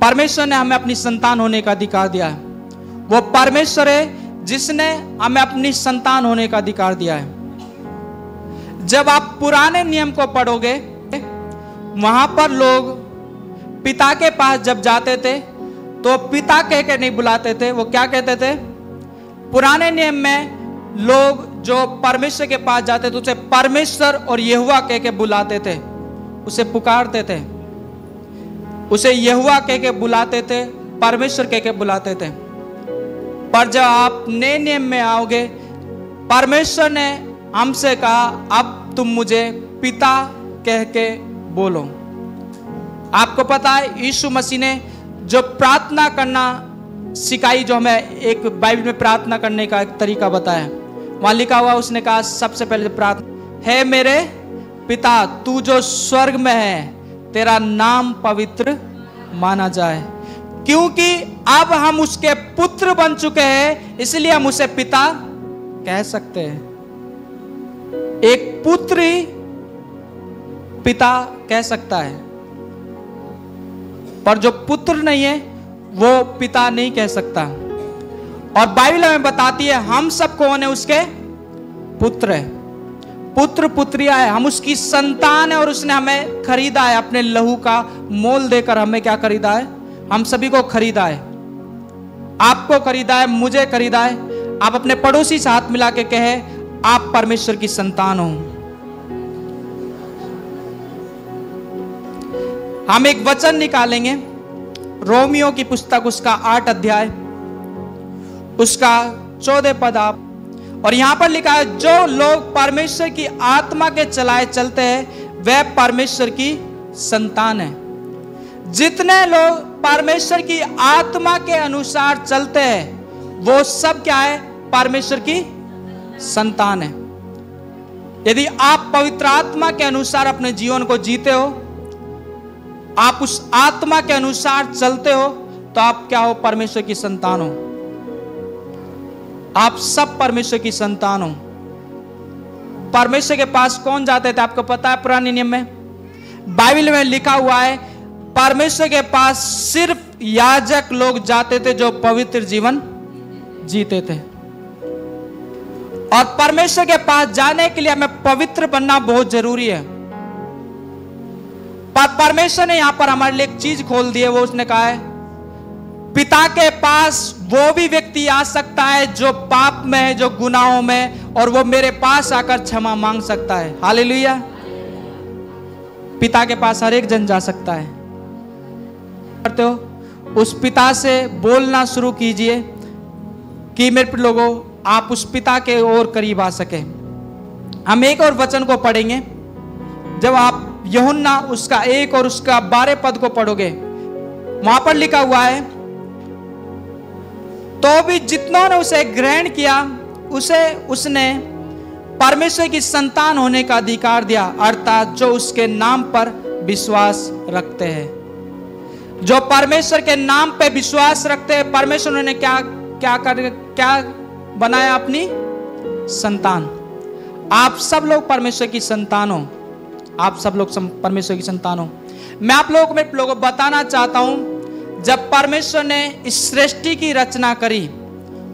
परमेश्वर ने हमें अपनी संतान होने का अधिकार दिया है। वो परमेश्वर है जिसने हमें अपनी संतान होने का अधिकार दिया है। जब आप पुराने नियम को पढ़ोगे, वहां पर लोग पिता के पास जब जाते थे तो पिता कह के नहीं बुलाते थे। वो क्या कहते थे? पुराने नियम में लोग जो परमेश्वर के पास जाते थे उसे परमेश्वर और यहोवा कह के बुलाते थे, उसे पुकारते थे, उसे यहोवा कह के बुलाते थे, परमेश्वर कह के बुलाते थे। पर जब आप नए नियम में आओगे, परमेश्वर ने हमसे कहा अब तुम मुझे पिता कह के बोलो। आपको पता है यीशु मसीह ने जो प्रार्थना करना सिखाई, जो हमें एक बाइबल में प्रार्थना करने का एक तरीका बताया, वहां लिखा हुआ, उसने कहा सबसे पहले प्रार्थना है, मेरे पिता तू जो स्वर्ग में है, तेरा नाम पवित्र माना जाए। क्योंकि अब हम उसके पुत्र बन चुके हैं, इसलिए हम उसे पिता कह सकते हैं। एक पुत्र ही पिता कह सकता है, पर जो पुत्र नहीं है वो पिता नहीं कह सकता। और बाइबल हमें बताती है हम सब कौन है? उसके पुत्र है, पुत्र पुत्रिया है, हम उसकी संतान है और उसने हमें खरीदा है, अपने लहू का मोल देकर हमें क्या खरीदा है? हम सभी को खरीदा है। आपको खरीदा है, मुझे खरीदा है। आप अपने पड़ोसी से हाथ मिला के कहे आप परमेश्वर की संतान हो। हम एक वचन निकालेंगे, रोमियो की पुस्तक उसका 8 अध्याय उसका 14 पद आप, और यहां पर लिखा है जो लोग परमेश्वर की आत्मा के चलाए चलते हैं वह परमेश्वर की संतान है। जितने लोग परमेश्वर की आत्मा के अनुसार चलते हैं वो सब क्या है? परमेश्वर की संतान है। यदि आप पवित्र आत्मा के अनुसार अपने जीवन को जीते हो, आप उस आत्मा के अनुसार चलते हो, तो आप क्या हो? परमेश्वर की संतान हो। आप सब परमेश्वर की संतान हो। परमेश्वर के पास कौन जाते थे? आपको पता है पुराने नियम में बाइबल में लिखा हुआ है परमेश्वर के पास सिर्फ याजक लोग जाते थे जो पवित्र जीवन जीते थे। और परमेश्वर के पास जाने के लिए हमें पवित्र बनना बहुत जरूरी है। पर परमेश्वर ने यहां पर हमारे लिए एक चीज खोल दी है, वो उसने कहा है पिता के पास वो भी व्यक्ति आ सकता है जो पाप में है, जो गुनाहों में, और वो मेरे पास आकर क्षमा मांग सकता है। हालेलुया। पिता के पास हर एक जन जा सकता है। करते हो, उस पिता से बोलना शुरू कीजिए कि मेरे लोगों आप उस पिता के और करीब आ सके। हम एक और वचन को पढ़ेंगे। जब आप यूहन्ना उसका 1 और उसका 12 पद को पढ़ोगे, वहां पर लिखा हुआ है तो भी जितनों ने उसे ग्रहण किया उसे उसने परमेश्वर की संतान होने का अधिकार दिया, अर्थात जो उसके नाम पर विश्वास रखते हैं। जो परमेश्वर के नाम पे विश्वास रखते हैं, परमेश्वर ने क्या बनाया? अपनी संतान। आप सब लोग परमेश्वर की संतान हो। आप सब लोग परमेश्वर की संतान हो। मैं आप लोगों को बताना चाहता हूं, जब परमेश्वर ने इस सृष्टि की रचना करी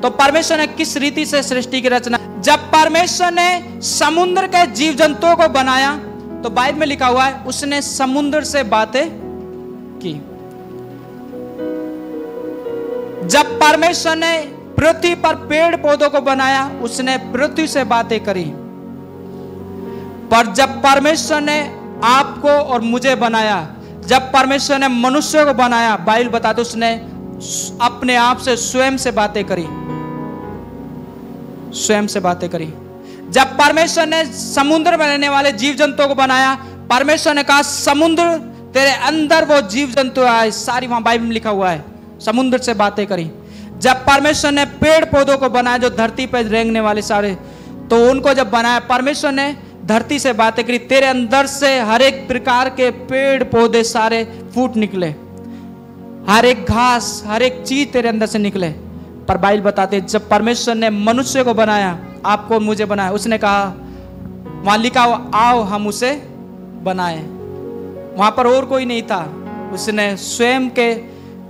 तो परमेश्वर ने किस रीति से सृष्टि की रचना? जब परमेश्वर ने समुद्र के जीव जंतुओं को बनाया तो बाइबल में लिखा हुआ है उसने समुद्र से बातें की। जब परमेश्वर ने पृथ्वी पर पेड़ पौधों को बनाया उसने पृथ्वी से बातें करी। पर जब परमेश्वर ने आपको और मुझे बनाया, जब परमेश्वर ने मनुष्य को बनाया, बाइबल बताते उसने अपने आप से स्वयं से बातें करी, स्वयं से बातें करी। जब परमेश्वर ने समुद्र में रहने वाले जीव जंतुओं को बनाया, परमेश्वर ने कहा समुद्र तेरे अंदर वो जीव जंतु आए, सारी वहां बाइबल में लिखा हुआ है, समुद्र से बातें करी। जब परमेश्वर ने पेड़ पौधों को बनाया जो धरती पर रेंगने वाले सारे, तो उनको जब बनाया परमेश्वर ने धरती से बातें करी, तेरे अंदर से हर एक प्रकार के पेड़ पौधे सारे फूट निकले, हर एक घास हर एक चीज तेरे अंदर से निकले। पर बाइबल बताते जब परमेश्वर ने मनुष्य को बनाया, आपको मुझे बनाया, उसने कहा, वहां लिखा हुआ आओ हम उसे बनाए। वहां पर और कोई नहीं था, उसने स्वयं के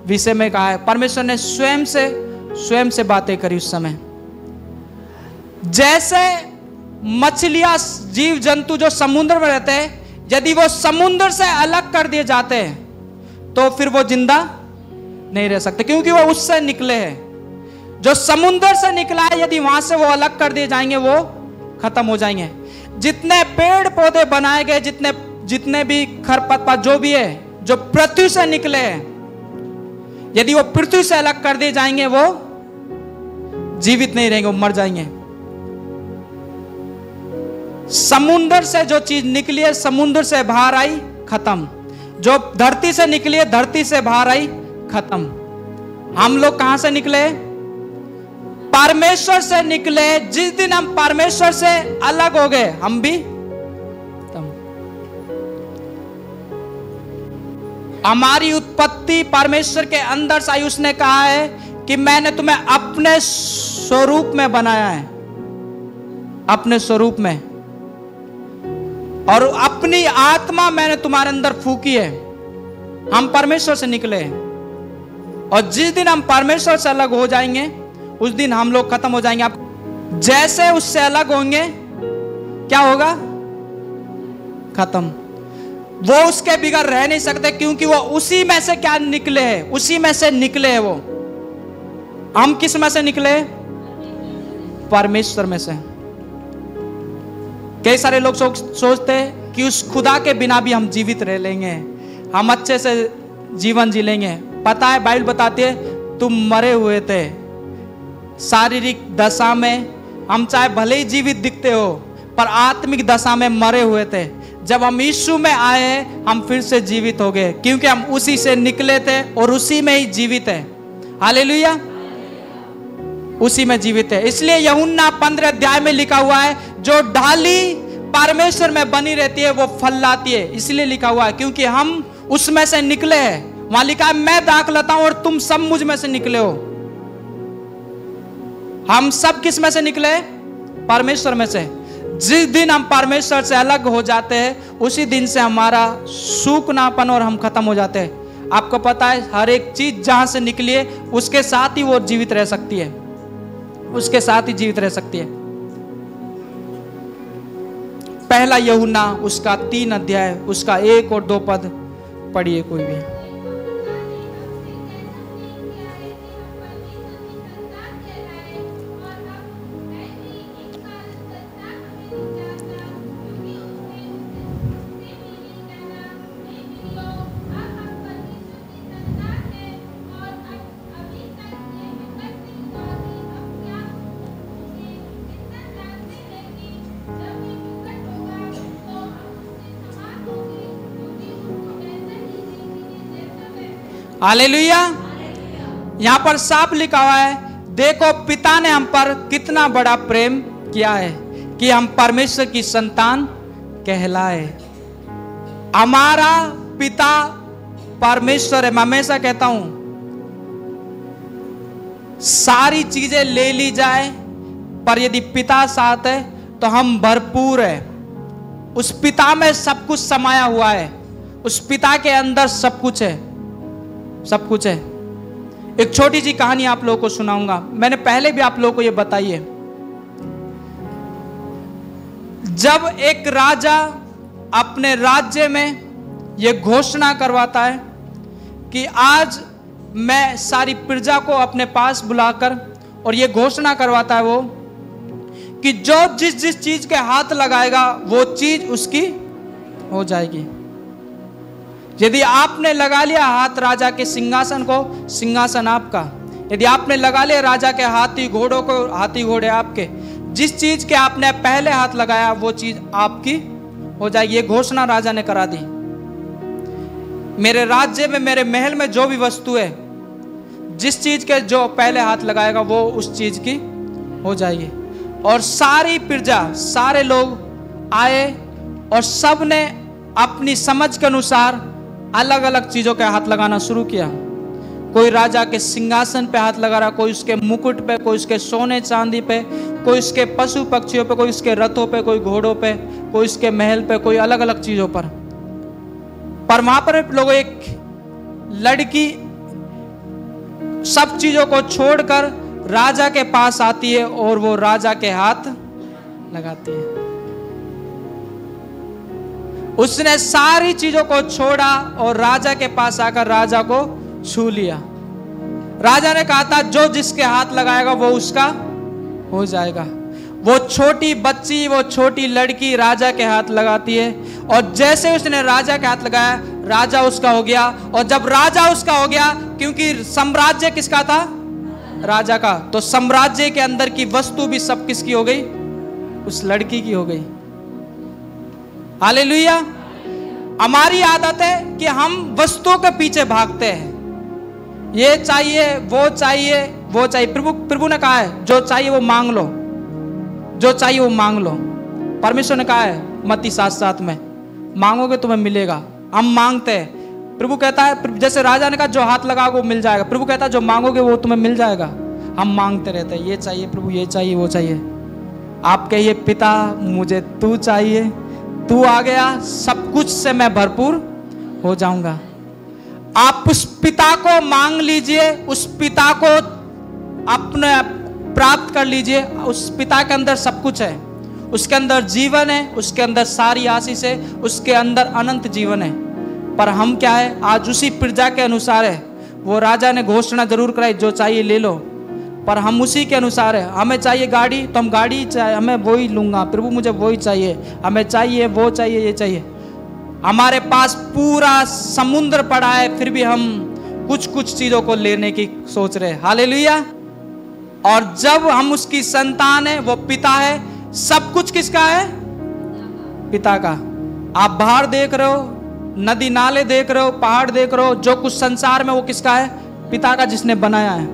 विषय में कहा है। परमेश्वर ने स्वयं से बातें करी उस समय। जैसे मछलियां, जीव जंतु जो समुद्र में रहते हैं, यदि वो समुद्र से अलग कर दिए जाते हैं तो फिर वो जिंदा नहीं रह सकते, क्योंकि वो उससे निकले हैं। जो समुद्र से निकला है, यदि वहां से वो अलग कर दिए जाएंगे वो खत्म हो जाएंगे। जितने पेड़ पौधे बनाए गए, जितने भी खरपतवार जो भी है, जो पृथ्वी से निकले हैं, यदि वो पृथ्वी से अलग कर दिए जाएंगे वो जीवित नहीं रहेंगे, वो मर जाएंगे। समुद्र से जो चीज निकली है, समुद्र से बाहर आई, खत्म। जो धरती से निकली है, धरती से बाहर आई, खत्म। हम लोग कहां से निकले? परमेश्वर से निकले। जिस दिन हम परमेश्वर से अलग हो गए, हम भी हमारी उत्पत्ति परमेश्वर के अंदर से आई। उसने कहा है कि मैंने तुम्हें अपने स्वरूप में बनाया है, अपने स्वरूप में, और अपनी आत्मा मैंने तुम्हारे अंदर फूकी है। हम परमेश्वर से निकले, और जिस दिन हम परमेश्वर से अलग हो जाएंगे, उस दिन हम लोग खत्म हो जाएंगे। आप जैसे उससे अलग होंगे, क्या होगा? खत्म। वो उसके बिगड़ रह नहीं सकते, क्योंकि वो उसी में से क्या निकले हैं? उसी में से निकले हैं वो। हम किस में से निकले? परमेश्वर में से। कई सारे लोग सोचते हैं कि उस खुदा के बिना भी हम जीवित रह लेंगे, हम अच्छे से जीवन जी लेंगे। पता है, बाइबल बताती है तुम मरे हुए थे शारीरिक दशा में। हम चाहे भले ही जीवित दिखते हो, पर आत्मिक दशा में मरे हुए थे। जब हम यीशु में आए, हम फिर से जीवित हो गए, क्योंकि हम उसी से निकले थे और उसी में ही जीवित है। हालेलुया, उसी में जीवित है। इसलिए यूहन्ना 15 अध्याय में लिखा हुआ है, जो डाली परमेश्वर में बनी रहती है वो फल लाती है। इसलिए लिखा हुआ है क्योंकि हम उसमें से निकले हैं। वहां लिखा है, मैं दाख लाता हूं और तुम सब मुझ में से निकले हो। हम सब किस में से निकले? परमेश्वर में से। जिस दिन हम परमेश्वर से अलग हो जाते हैं, उसी दिन से हमारा सूखनापन और हम खत्म हो जाते हैं। आपको पता है, हर एक चीज जहां से निकली है, उसके साथ ही वो जीवित रह सकती है, उसके साथ ही जीवित रह सकती है। पहला यूहन्ना उसका 3 अध्याय, उसका 1 और 2 पद पढ़िए कोई भी। हालेलुया। यहां पर साफ लिखा हुआ है, देखो पिता ने हम पर कितना बड़ा प्रेम किया है कि हम परमेश्वर की संतान कहलाए। हमारा पिता परमेश्वर है। मैं हमेशा कहता हूं, सारी चीजें ले ली जाए, पर यदि पिता साथ है तो हम भरपूर है। उस पिता में सब कुछ समाया हुआ है, उस पिता के अंदर सब कुछ है, सब कुछ है। एक छोटी सी कहानी आप लोगों को सुनाऊंगा। मैंने पहले भी आप लोगों को यह बताई है। जब एक राजा अपने राज्य में यह घोषणा करवाता है कि आज मैं सारी प्रजा को अपने पास बुलाकर, और यह घोषणा करवाता है वो कि जो जिस जिस चीज के हाथ लगाएगा वो चीज उसकी हो जाएगी। यदि आपने लगा लिया हाथ राजा के सिंहासन को, सिंहासन आपका। यदि आपने लगा लिया राजा के हाथी घोड़ों को, हाथी घोड़े आपके। जिस चीज के आपने पहले हाथ लगाया वो चीज आपकी हो जाएगी। ये घोषणा राजा ने करा दी। मेरे राज्य में, मेरे महल में जो भी वस्तु है, जिस चीज के जो पहले हाथ लगाएगा वो उस चीज की हो जाएगी। और सारी प्रजा, सारे लोग आए और सब ने अपनी समझ के अनुसार अलग अलग चीजों के हाथ लगाना शुरू किया। कोई राजा के सिंहासन पे हाथ लगा रहा, कोई उसके मुकुट पे, कोई उसके सोने चांदी पे, कोई उसके पशु पक्षियों पे, कोई उसके रथों पे, कोई घोड़ों पे, कोई उसके महल पे, कोई अलग अलग चीजों पर। वहां पर लोग एक लड़की सब चीजों को छोड़कर राजा के पास आती है और वो राजा के हाथ लगाती है। उसने सारी चीजों को छोड़ा और राजा के पास आकर राजा को छू लिया। राजा ने कहा था जो जिसके हाथ लगाएगा वो उसका हो जाएगा। वो छोटी बच्ची, वो छोटी लड़की राजा के हाथ लगाती है और जैसे उसने राजा के हाथ लगाया, राजा उसका हो गया। और जब राजा उसका हो गया, क्योंकि साम्राज्य किसका था? राजा का, तो साम्राज्य के अंदर की वस्तु भी सब किसकी हो गई? उस लड़की की हो गई। हालेलुया। हमारी आदत है कि हम वस्तुओं के पीछे भागते हैं, ये चाहिए, वो चाहिए, वो चाहिए। प्रभु ने कहा है जो चाहिए वो मांग लो, जो चाहिए वो मांग लो। परमेश्वर ने कहा है मत्ती 7:7 में, मांगोगे तुम्हें मिलेगा। हम मांगते हैं। प्रभु कहता है, जैसे राजा ने कहा जो हाथ लगाओगे वो मिल जाएगा, प्रभु कहता है जो मांगोगे वो तुम्हें मिल जाएगा। हम मांगते रहते हैं, ये चाहिए प्रभु, ये चाहिए, वो चाहिए। आप कहिए पिता मुझे तू चाहिए, तू आ गया, सब कुछ से मैं भरपूर हो जाऊंगा। आप उस पिता को मांग लीजिए, उस पिता को अपने प्राप्त कर लीजिए। उस पिता के अंदर सब कुछ है, उसके अंदर जीवन है, उसके अंदर सारी आशीष है, उसके अंदर अनंत जीवन है। पर हम क्या है, आज उसी प्रजा के अनुसार है। वो राजा ने घोषणा जरूर कराई जो चाहिए ले लो, पर हम उसी के अनुसार है। हमें चाहिए गाड़ी तो हम गाड़ी चाहिए, हमें वो ही लूंगा। प्रभु मुझे वो ही चाहिए, हमें चाहिए, वो चाहिए, ये चाहिए। हमारे पास पूरा समुद्र पड़ा है, फिर भी हम कुछ कुछ चीजों को लेने की सोच रहे हैं। हालेलुया। और जब हम उसकी संतान है, वो पिता है, सब कुछ किसका है? पिता का। आप बाहर देख रहे हो, नदी नाले देख रहे हो, पहाड़ देख रहे हो, जो कुछ संसार में वो किसका है? पिता का, जिसने बनाया है।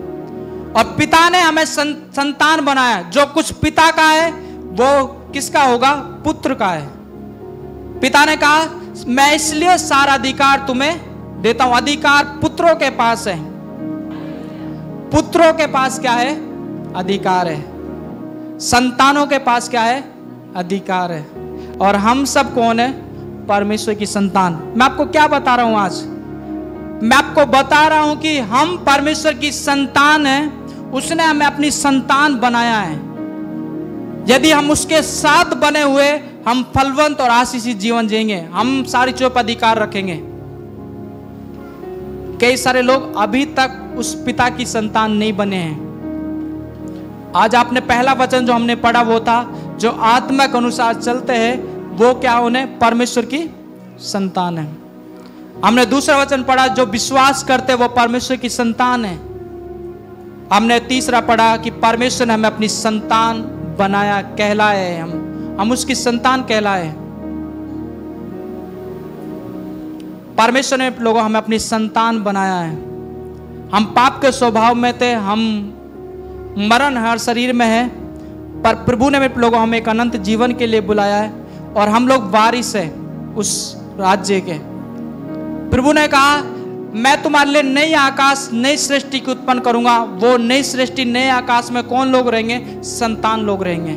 और पिता ने हमें संतान बनाया। जो कुछ पिता का है वो किसका होगा? पुत्र का है। पिता ने कहा मैं इसलिए सारा अधिकार तुम्हें देता हूं। अधिकार पुत्रों के पास है। पुत्रों के पास क्या है? अधिकार है। संतानों के पास क्या है? अधिकार है। और हम सब कौन है? परमेश्वर की संतान। मैं आपको क्या बता रहा हूं आज? मैं आपको बता रहा हूं कि हम परमेश्वर की संतान हैं। उसने हमें अपनी संतान बनाया है। यदि हम उसके साथ बने हुए, हम फलवंत और आशीषित जीवन जिएंगे। हम सारी चीजों पर अधिकार रखेंगे। कई सारे लोग अभी तक उस पिता की संतान नहीं बने हैं। आज आपने पहला वचन जो हमने पढ़ा वो था, जो आत्मा के अनुसार चलते हैं वो क्या? उन्हें परमेश्वर की संतान है। हमने दूसरा वचन पढ़ा, जो विश्वास करते वो परमेश्वर की संतान है। हमने तीसरा पढ़ा कि परमेश्वर ने हमें अपनी संतान बनाया, कहलाए। हम उसकी संतान कहलाए। परमेश्वर ने लोगों हमें अपनी संतान बनाया है। हम पाप के स्वभाव में थे, हम मरण हर शरीर में है, पर प्रभु ने लोगों हमें एक अनंत जीवन के लिए बुलाया है और हम लोग वारिस है उस राज्य के। प्रभु ने कहा मैं तुम्हारे लिए नई आकाश, नई सृष्टि की उत्पन्न करूंगा। वो नई सृष्टि, नए आकाश में कौन लोग रहेंगे? संतान लोग रहेंगे।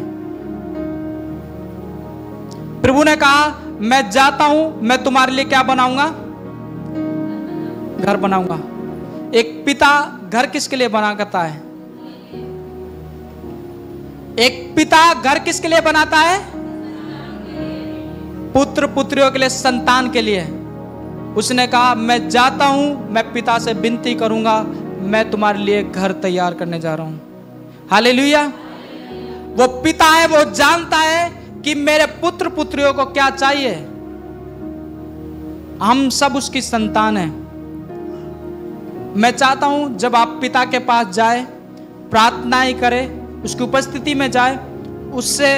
प्रभु ने कहा मैं जाता हूं, मैं तुम्हारे लिए क्या बनाऊंगा? घर बनाऊंगा। एक पिता घर किसके लिए बना करता है? एक पिता घर किसके लिए बनाता है? पुत्र पुत्रियों के लिए, संतान के लिए। उसने कहा मैं जाता हूं, मैं पिता से विनती करूंगा, मैं तुम्हारे लिए घर तैयार करने जा रहा हूं। हालेलुया। वो पिता है, वो जानता है कि मेरे पुत्र पुत्रियों को क्या चाहिए। हम सब उसकी संतान हैं। मैं चाहता हूं जब आप पिता के पास जाए, प्रार्थनाएं करें, उसकी उपस्थिति में जाए, उससे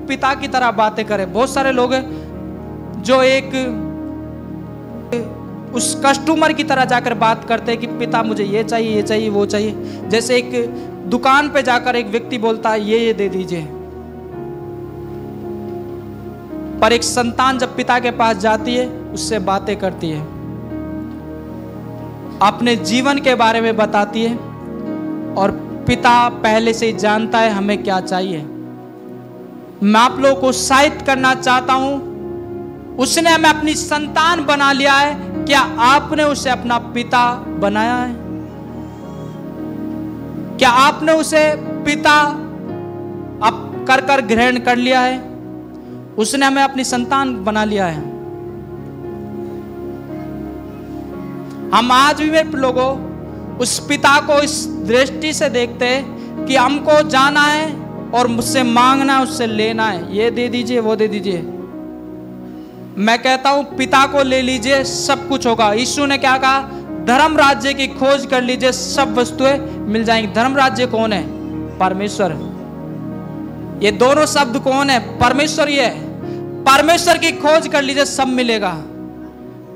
पिता की तरह बातें करें। बहुत सारे लोग हैं जो एक उस कस्टमर की तरह जाकर बात करते हैं कि पिता मुझे ये चाहिए, ये चाहिए, वो चाहिए। जैसे एक दुकान पे जाकर एक व्यक्ति बोलता है ये दे दीजिए। पर एक संतान जब पिता के पास जाती है, उससे बातें करती है, अपने जीवन के बारे में बताती है और पिता पहले से ही जानता है हमें क्या चाहिए। मैं आप लोगों को उत्साहित करना चाहता हूं, उसने हमें अपनी संतान बना लिया है। क्या आपने उसे अपना पिता बनाया है? क्या आपने उसे पिता अब कर ग्रहण कर लिया है? उसने हमें अपनी संतान बना लिया है। हम आज भी मेरे लोगों उस पिता को इस दृष्टि से देखते हैं कि हमको जाना है और मुझसे मांगना है, उससे लेना है, ये दे दीजिए, वो दे दीजिए। मैं कहता हूं पिता को ले लीजिए, सब कुछ होगा। यीशु ने क्या कहा? धर्म राज्य की खोज कर लीजिए, सब वस्तुएं मिल जाएंगी। धर्म राज्य कौन है? परमेश्वर। ये दोनों शब्द कौन है? परमेश्वर ही है। परमेश्वर की खोज कर लीजिए, सब मिलेगा।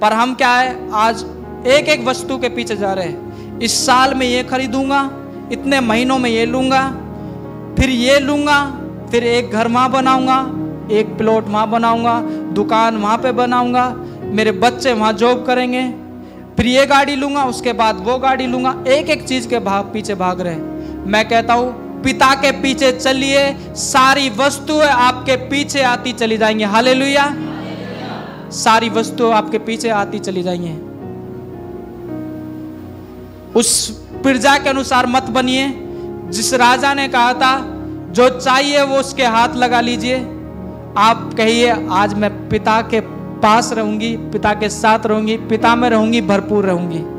पर हम क्या है, आज एक एक वस्तु के पीछे जा रहे हैं। इस साल में ये खरीदूंगा, इतने महीनों में ये लूंगा, फिर ये लूंगा, फिर एक घर वहां बनाऊंगा, एक प्लॉट वहां बनाऊंगा, दुकान वहां पे बनाऊंगा, मेरे बच्चे वहां जॉब करेंगे, फिर ये गाड़ी लूंगा, उसके बाद वो गाड़ी लूंगा। एक एक चीज के पीछे भाग रहे। मैं कहता हूं पिता के पीछे चलिए, सारी वस्तुएं आपके पीछे आती चली जाएंगी। हालेलुया। सारी वस्तुएं आपके पीछे आती चली जाएंगी। उस प्रजा के अनुसार मत बनिए। जिस राजा ने कहा था जो चाहिए वो उसके हाथ लगा लीजिए, आप कहिए आज मैं पिता के पास रहूंगी, पिता के साथ रहूंगी, पिता में रहूंगी, भरपूर रहूंगी।